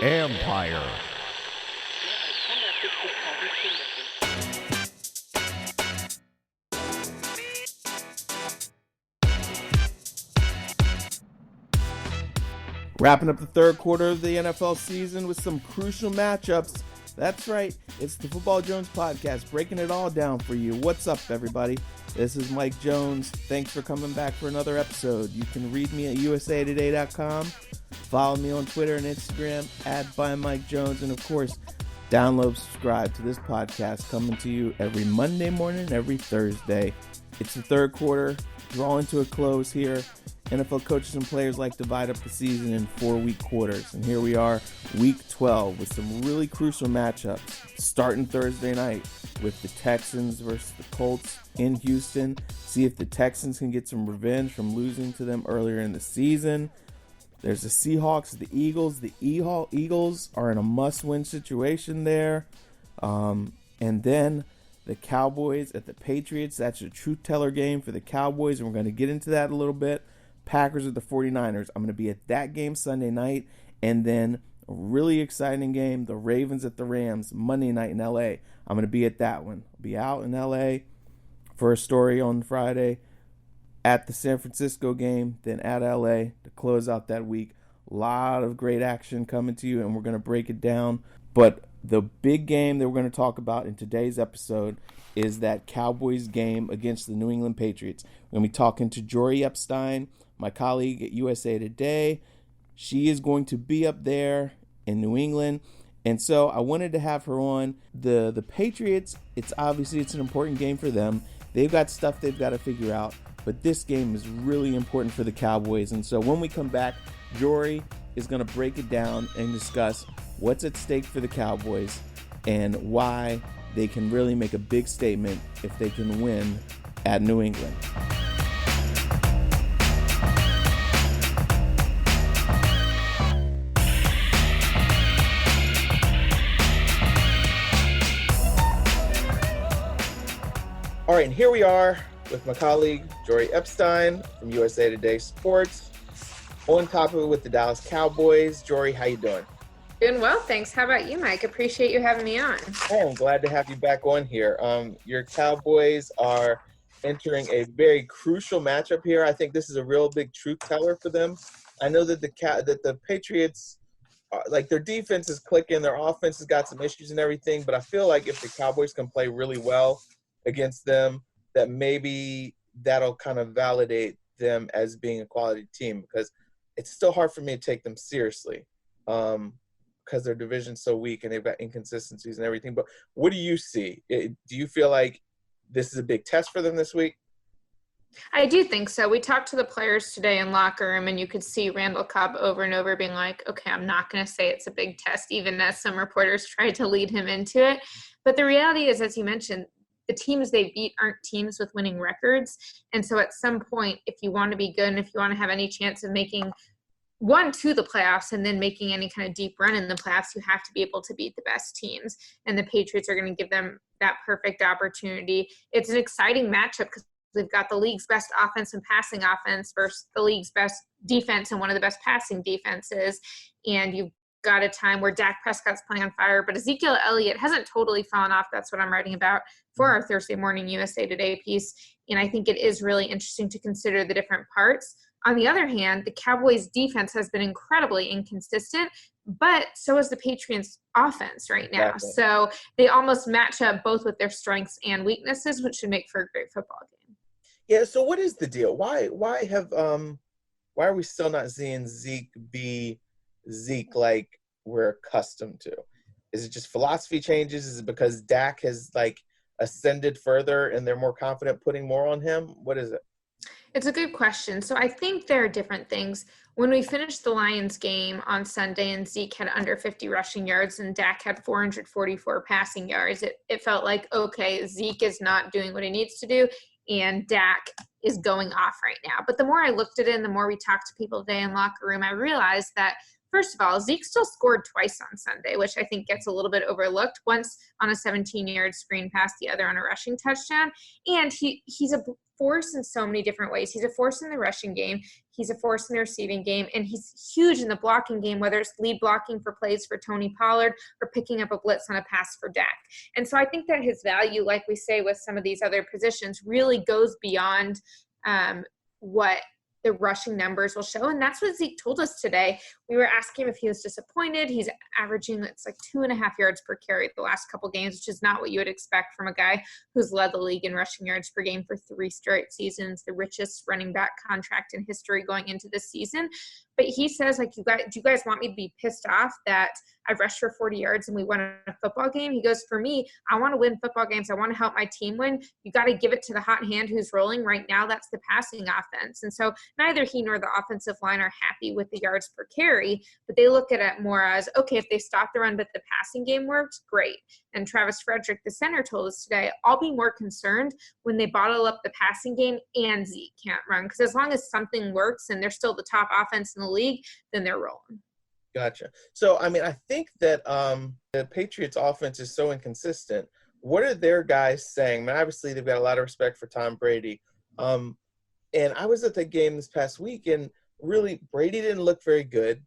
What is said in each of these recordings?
Empire. Wrapping up the third quarter of the NFL season with some crucial matchups. That's right, it's the Football Jones podcast, breaking it all down for you. What's up, everybody? This is Mike Jones. Thanks for coming back for another episode. You can read me at usatoday.com. Follow me on Twitter and Instagram at @ByMikeJones. And of course, download, subscribe to this podcast coming to you every Monday morning, every Thursday. It's the third quarter, drawing to a close here. NFL coaches and players like to divide up the season in 4-week quarters. And here we are, week 12, with some really crucial matchups. Starting Thursday night with the Texans versus the Colts in Houston. See if the Texans can get some revenge from losing to them earlier in the season. There's the Seahawks, the Eagles. The Eagles are in a must-win situation there. And then the Cowboys at the Patriots. That's a truth-teller game for the Cowboys, and we're going to get into that a little bit. Packers at the 49ers. I'm going to be at that game Sunday night. And then a really exciting game, the Ravens at the Rams, Monday night in L.A. I'm going to be at that one. I'll be out in L.A. for a story on Friday, at the San Francisco game, then at L.A. to close out that week. A lot of great action coming to you, and we're going to break it down. But the big game that we're going to talk about in today's episode is that Cowboys game against the New England Patriots. We're going to be talking to Jori Epstein, my colleague at USA Today. She is going to be up there in New England. And so I wanted to have her on. The Patriots, it's an important game for them. They've got stuff they've got to figure out. But this game is really important for the Cowboys. And so when we come back, Jori is going to break it down and discuss what's at stake for the Cowboys and why they can really make a big statement if they can win at New England. All right, and here we are with my colleague, Jori Epstein from USA Today Sports, on top of it with the Dallas Cowboys. Jori, how you doing? Doing well, thanks. How about you, Mike? Appreciate you having me on. Hey, I'm glad to have you back on here. Your Cowboys are entering a very crucial matchup here. I think this is a real big truth teller for them. I know that the Patriots, their defense is clicking, their offense has got some issues and everything, but I feel like if the Cowboys can play really well against them, that maybe that'll kind of validate them as being a quality team, because it's still hard for me to take them seriously because their division's so weak and they've got inconsistencies and everything. But what do you see? Do you feel like this is a big test for them this week? I do think so. We talked to the players today in locker room, and you could see Randall Cobb over and over being like, okay, I'm not going to say it's a big test, even as some reporters tried to lead him into it. But the reality is, as you mentioned, the teams they beat aren't teams with winning records. And so at some point, if you want to be good and if you want to have any chance of making one to the playoffs and then making any kind of deep run in the playoffs, you have to be able to beat the best teams. And the Patriots are going to give them that perfect opportunity. It's an exciting matchup because they've got the league's best offense and passing offense versus the league's best defense and one of the best passing defenses. And you've got a time where Dak Prescott's playing on fire, but Ezekiel Elliott hasn't totally fallen off. That's what I'm writing about for our Thursday morning USA Today piece. And I think it is really interesting to consider the different parts. On the other hand, the Cowboys defense has been incredibly inconsistent, but so is the Patriots offense right now. Exactly. So they almost match up both with their strengths and weaknesses, which should make for a great football game. Yeah. So what is the deal? Why are we still not seeing Zeke be Zeke like we're accustomed to? Is it just philosophy changes? Is it because Dak has ascended further and they're more confident putting more on him? What is it? It's a good question. So I think there are different things. When we finished the Lions game on Sunday and Zeke had under 50 rushing yards and Dak had 444 passing yards, it felt like, okay, Zeke is not doing what he needs to do and Dak is going off right now. But the more I looked at it and the more we talked to people today in locker room, I realized that first of all, Zeke still scored twice on Sunday, which I think gets a little bit overlooked. Once on a 17-yard screen pass, the other on a rushing touchdown. And he's a force in so many different ways. He's a force in the rushing game. He's a force in the receiving game. And he's huge in the blocking game, whether it's lead blocking for plays for Tony Pollard or picking up a blitz on a pass for Dak. And so I think that his value, like we say with some of these other positions, really goes beyond what the rushing numbers will show. And that's what Zeke told us today. We were asking him if he was disappointed. He's averaging, it's like 2.5 yards per carry the last couple games, which is not what you would expect from a guy who's led the league in rushing yards per game for 3 straight seasons, the richest running back contract in history going into this season. But he says, like, do you guys want me to be pissed off that I've rushed for 40 yards and we won a football game? He goes, for me, I want to win football games. I want to help my team win. You got to give it to the hot hand who's rolling right now. That's the passing offense. And so neither he nor the offensive line are happy with the yards per carry, but they look at it more as, okay, if they stop the run but the passing game works, great. And Travis Frederick, the center, told us today, I'll be more concerned when they bottle up the passing game and Zeke can't run. Because as long as something works and they're still the top offense in the league, then they're rolling. Gotcha. So, I mean, I think that the Patriots offense is so inconsistent. What are their guys saying? I mean, obviously, they've got a lot of respect for Tom Brady. And I was at the game this past week, and really, Brady didn't look very good.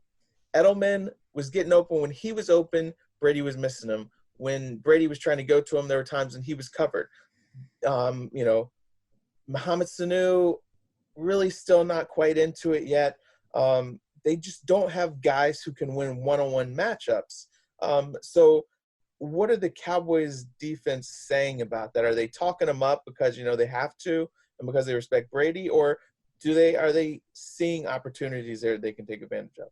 Edelman was getting open. When he was open, Brady was missing him. When Brady was trying to go to him, there were times when he was covered. Mohamed Sanu, really still not quite into it yet. They just don't have guys who can win one-on-one matchups. So what are the Cowboys defense saying about that? Are they talking them up because, they have to and because they respect Brady, or are they seeing opportunities there they can take advantage of?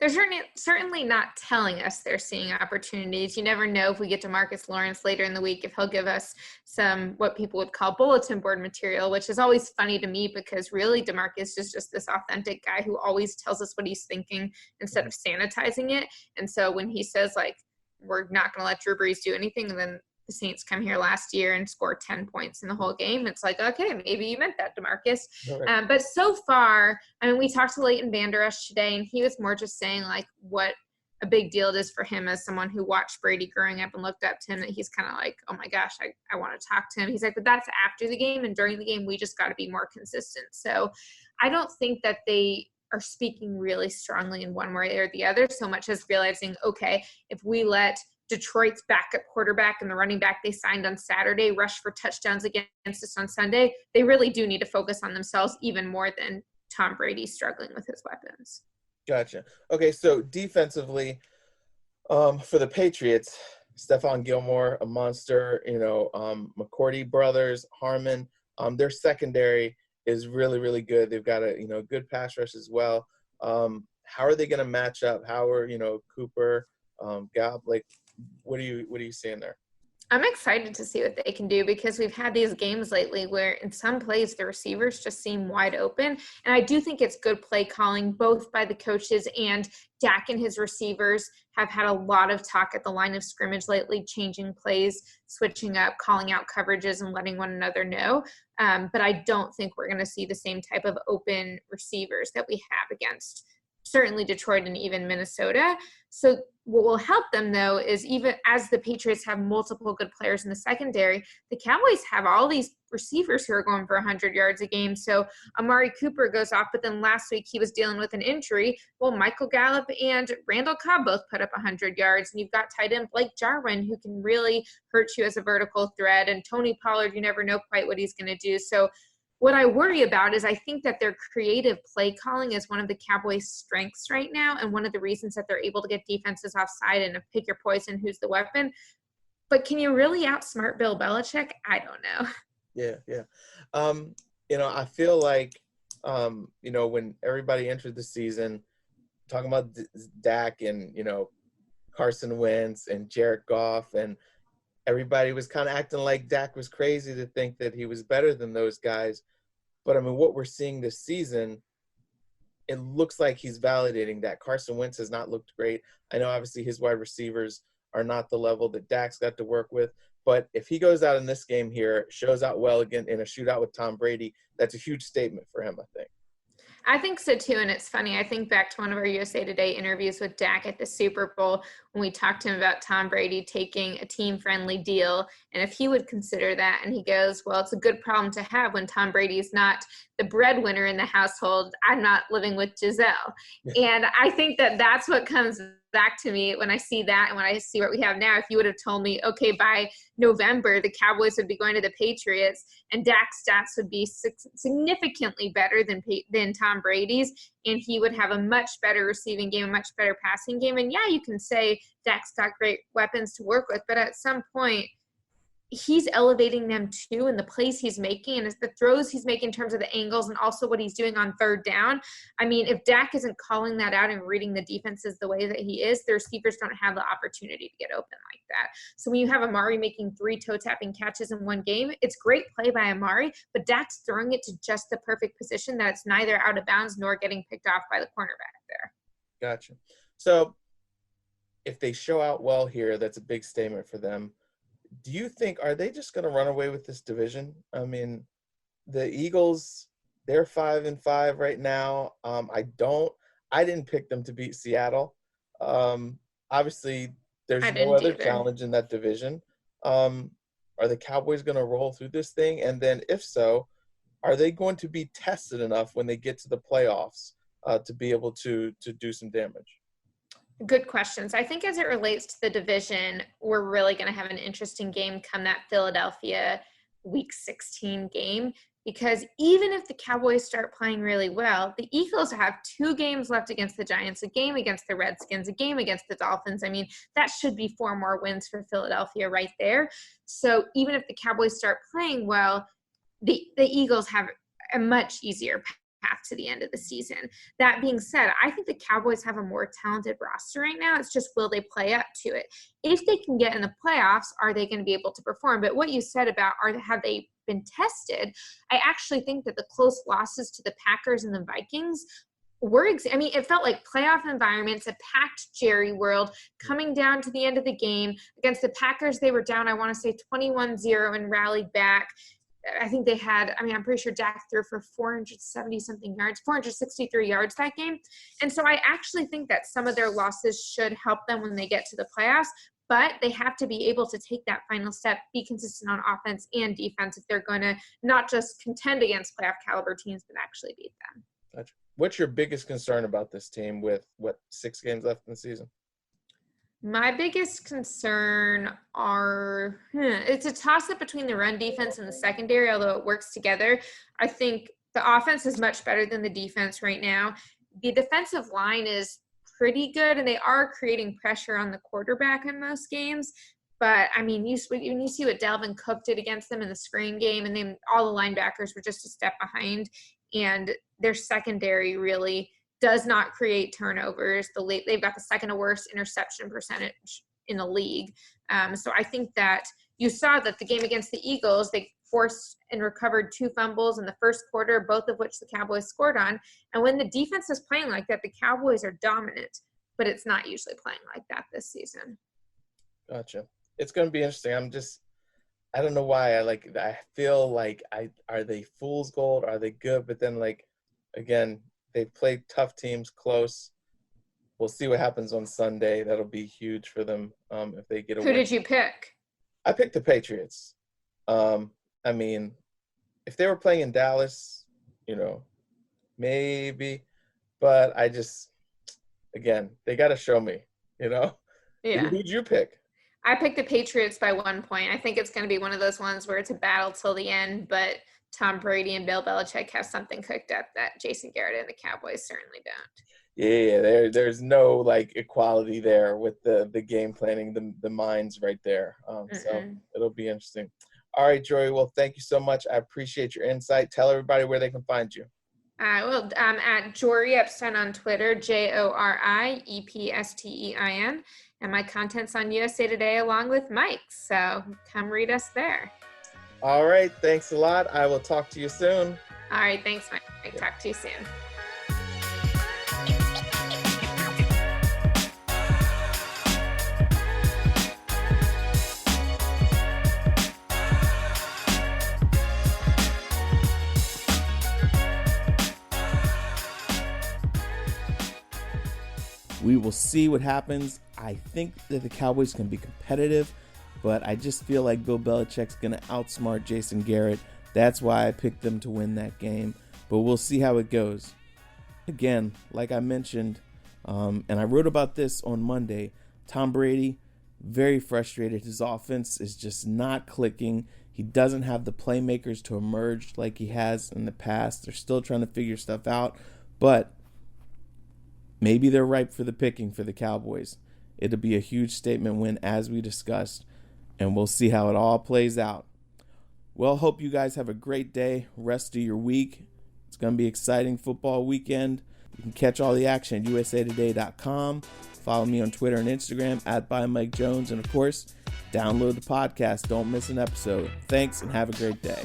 They're certainly not telling us they're seeing opportunities. You never know if we get to Marcus Lawrence later in the week, if he'll give us some what people would call bulletin board material, which is always funny to me because really DeMarcus is just this authentic guy who always tells us what he's thinking instead of sanitizing it. And so when he says, like, we're not going to let Drew Brees do anything, and then the Saints come here last year and score 10 points in the whole game, it's like, okay, maybe you meant that, DeMarcus. Right. But so far, I mean, we talked to Leighton Vander Esch today, and he was more just saying, like, what a big deal it is for him as someone who watched Brady growing up and looked up to him, that he's kind of like, oh my gosh, I want to talk to him. He's like, but that's after the game, and during the game, we just got to be more consistent. So I don't think that they are speaking really strongly in one way or the other, so much as realizing, okay, if we let Detroit's backup quarterback and the running back they signed on Saturday rush for touchdowns against us on Sunday, they really do need to focus on themselves even more than Tom Brady struggling with his weapons. Gotcha. Okay, so defensively, for the Patriots, Stephon Gilmore, a monster, McCourty brothers, Harmon, their secondary is really, really good. They've got a, good pass rush as well. How are they going to match up? How are, Cooper, Gallup, like, what are you seeing there? I'm excited to see what they can do because we've had these games lately where in some plays the receivers just seem wide open. And I do think it's good play calling both by the coaches, and Dak and his receivers have had a lot of talk at the line of scrimmage lately, changing plays, switching up, calling out coverages, and letting one another know. But I don't think we're going to see the same type of open receivers that we have against certainly Detroit and even Minnesota. So what will help them, though, is even as the Patriots have multiple good players in the secondary, the Cowboys have all these receivers who are going for 100 yards a game. So Amari Cooper goes off, but then last week he was dealing with an injury. Well, Michael Gallup and Randall Cobb both put up 100 yards, and you've got tight end Blake Jarwin who can really hurt you as a vertical threat, and Tony Pollard, you never know quite what he's going to do. So what I worry about is I think that their creative play calling is one of the Cowboys' strengths right now, and one of the reasons that they're able to get defenses offside and pick your poison, who's the weapon. But can you really outsmart Bill Belichick? I don't know. Yeah. I feel like, when everybody entered the season, talking about Dak and, Carson Wentz and Jared Goff, and everybody was kind of acting like Dak was crazy to think that he was better than those guys. But, I mean, what we're seeing this season, it looks like he's validating that. Carson Wentz has not looked great. I know, obviously, his wide receivers are not the level that Dak's got to work with. But if he goes out in this game here, shows out well again in a shootout with Tom Brady, that's a huge statement for him, I think. I think so too. And it's funny. I think back to one of our USA Today interviews with Dak at the Super Bowl when we talked to him about Tom Brady taking a team-friendly deal and if he would consider that. And he goes, well, it's a good problem to have when Tom Brady's not the breadwinner in the household. I'm not living with Giselle. And I think that that's what comes back to me when I see that and when I see what we have now. If you would have told me, okay, by November, the Cowboys would be going to the Patriots and Dak's stats would be significantly better than Tom Brady's, and he would have a much better receiving game, a much better passing game. And yeah, you can say Dak's got great weapons to work with, but at some point, he's elevating them too in the plays he's making and the throws he's making in terms of the angles and also what he's doing on third down. I mean, if Dak isn't calling that out and reading the defenses the way that he is, the receivers don't have the opportunity to get open like that. So when you have Amari making 3 toe-tapping catches in one game, it's great play by Amari, but Dak's throwing it to just the perfect position that it's neither out of bounds nor getting picked off by the cornerback there. Gotcha. So if they show out well here, that's a big statement for them. Do you think, are they just going to run away with this division? I mean, the Eagles, they're 5-5 right now. I didn't pick them to beat Seattle. Obviously, there's no other challenge in that division. Are the Cowboys going to roll through this thing? And then if so, are they going to be tested enough when they get to the playoffs to be able to do some damage? Good questions. I think as it relates to the division, we're really going to have an interesting game come that Philadelphia Week 16 game, because even if the Cowboys start playing really well, the Eagles have 2 games left against the Giants, a game against the Redskins, a game against the Dolphins. I mean, that should be 4 more wins for Philadelphia right there. So even if the Cowboys start playing well, the Eagles have a much easier path to the end of the season. That being said, I think the Cowboys have a more talented roster right now. It's just, will they play up to it? If they can get in the playoffs, are they going to be able to perform? But what you said about have they been tested, I actually think that the close losses to the Packers and the Vikings it felt like playoff environments, a packed Jerry world coming down to the end of the game. Against the Packers, they were down, I want to say 21-0 and rallied back. I think they had, I'm pretty sure Dak threw for 470-something yards, 463 yards that game. And so I actually think that some of their losses should help them when they get to the playoffs, but they have to be able to take that final step, be consistent on offense and defense if they're going to not just contend against playoff caliber teams, but actually beat them. Gotcha. What's your biggest concern about this team with, 6 games left in the season? My biggest concern it's a toss-up between the run defense and the secondary, although it works together. I think the offense is much better than the defense right now. The defensive line is pretty good, and they are creating pressure on the quarterback in most games. But, when you see what Dalvin Cook did against them in the screen game, and then all the linebackers were just a step behind, and their secondary really does not create turnovers. They've got the second to worst interception percentage in the league. So I think that you saw that the game against the Eagles, they forced and recovered 2 fumbles in the first quarter, both of which the Cowboys scored on. And when the defense is playing like that, the Cowboys are dominant, but it's not usually playing like that this season. Gotcha. It's going to be interesting. I don't know why I feel like are they fool's gold? Are they good? But then again, they played tough teams close. We'll see what happens on Sunday. That'll be huge for them if they get a win. Who did you pick? I picked the Patriots. If they were playing in Dallas, maybe. But again, they got to show me, Yeah. Who'd you pick? I picked the Patriots by 1 point. I think it's going to be one of those ones where it's a battle till the end, but Tom Brady and Bill Belichick have something cooked up that Jason Garrett and the Cowboys certainly don't. Yeah, there's no equality there with the game planning, the minds right there. So it'll be interesting. All right, Jori. Well, thank you so much. I appreciate your insight. Tell everybody where they can find you. Well, I'm at Jori Epstein on Twitter, JORIEPSTEIN, and my content's on USA Today along with Mike's. So come read us there. All right. Thanks a lot. I will talk to you soon. All right. Thanks, Mike. Talk to you soon. We will see what happens. I think that the Cowboys can be competitive, but I just feel like Bill Belichick's going to outsmart Jason Garrett. That's why I picked them to win that game, but we'll see how it goes. Again, like I mentioned, and I wrote about this on Monday, Tom Brady, very frustrated. His offense is just not clicking. He doesn't have the playmakers to emerge like he has in the past. They're still trying to figure stuff out, but maybe they're ripe for the picking for the Cowboys. It'll be a huge statement win, as we discussed, and we'll see how it all plays out. Well, hope you guys have a great day, rest of your week. It's going to be exciting football weekend. You can catch all the action at usatoday.com. Follow me on Twitter and Instagram @ByMikeJones. And, of course, download the podcast. Don't miss an episode. Thanks, and have a great day.